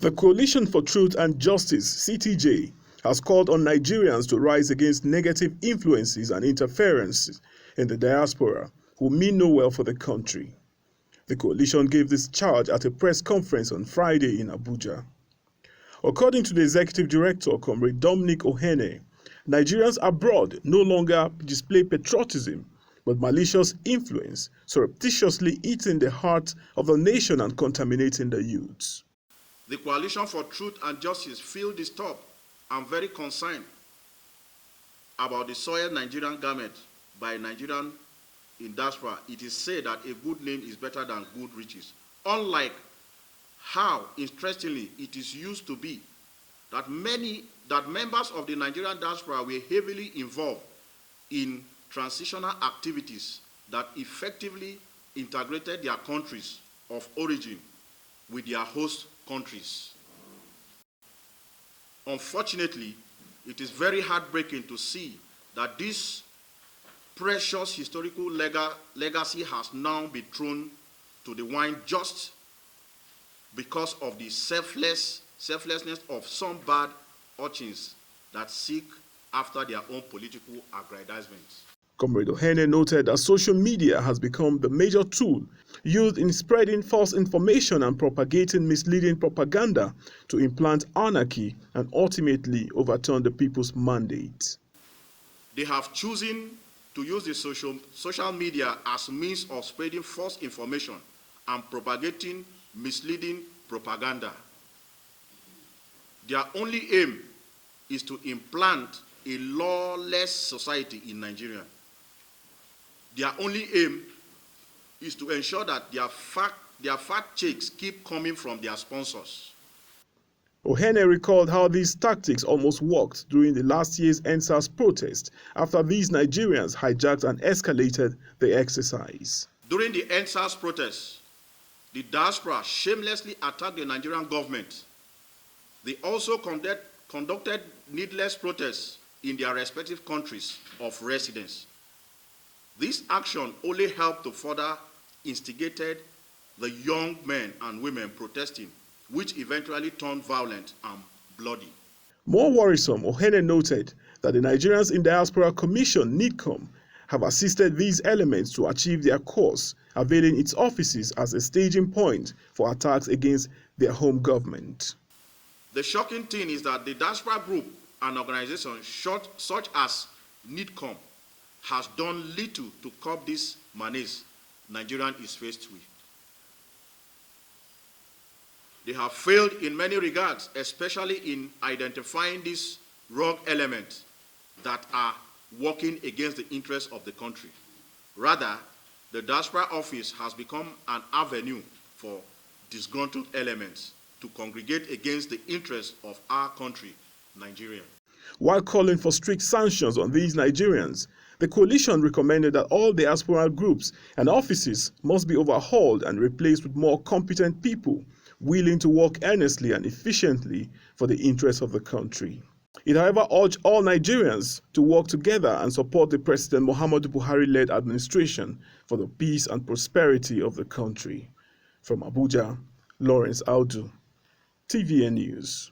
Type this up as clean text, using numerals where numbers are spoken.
The Coalition for Truth and Justice, CTJ, has called on Nigerians to rise against negative influences and interferences in the diaspora who mean no well for the country. The coalition gave this charge at a press conference on Friday in Abuja. According to the executive director, Comrade Dominic Ohene, Nigerians abroad no longer display patriotism but malicious influence, surreptitiously eating the heart of the nation and contaminating the youths. The Coalition for Truth and Justice feel disturbed and very concerned about the soiled Nigerian garment by Nigerian in diaspora. It is said that a good name is better than good riches. Unlike how, interestingly, it is used to be that members of the Nigerian diaspora were heavily involved in transitional activities that effectively integrated their countries of origin with their host countries. Unfortunately, it is very heartbreaking to see that this precious historical legacy has now been thrown to the wind just because of the selflessness of some bad urchins that seek after their own political aggrandizement. Comrade Ohene noted that social media has become the major tool used in spreading false information and propagating misleading propaganda to implant anarchy and ultimately overturn the people's mandate. They have chosen to use the social media as a means of spreading false information and propagating misleading propaganda. Their only aim is to implant a lawless society in Nigeria. Their only aim is to ensure that their fact checks keep coming from their sponsors. Ohene recalled how these tactics almost worked during the last year's EndSARS protest after these Nigerians hijacked and escalated the exercise. During the EndSARS protest, the diaspora shamelessly attacked the Nigerian government. They also conducted needless protests in their respective countries of residence. This action only helped to further instigate the young men and women protesting, which eventually turned violent and bloody. More worrisome, Ohene noted that the Nigerians in Diaspora Commission, NIDCOM, have assisted these elements to achieve their cause, availing its offices as a staging point for attacks against their home government. The shocking thing is that the diaspora group and organizations such as NIDCOM has done little to curb this menace Nigeria is faced with. They have failed in many regards, especially in identifying these rogue elements that are working against the interests of the country. Rather, the diaspora office has become an avenue for disgruntled elements to congregate against the interests of our country, Nigeria. While calling for strict sanctions on these Nigerians, the coalition recommended that all diaspora groups and offices must be overhauled and replaced with more competent people willing to work earnestly and efficiently for the interests of the country. It, however, urged all Nigerians to work together and support the President Muhammadu Buhari-led administration for the peace and prosperity of the country. From Abuja, Lawrence Audu, TVN News.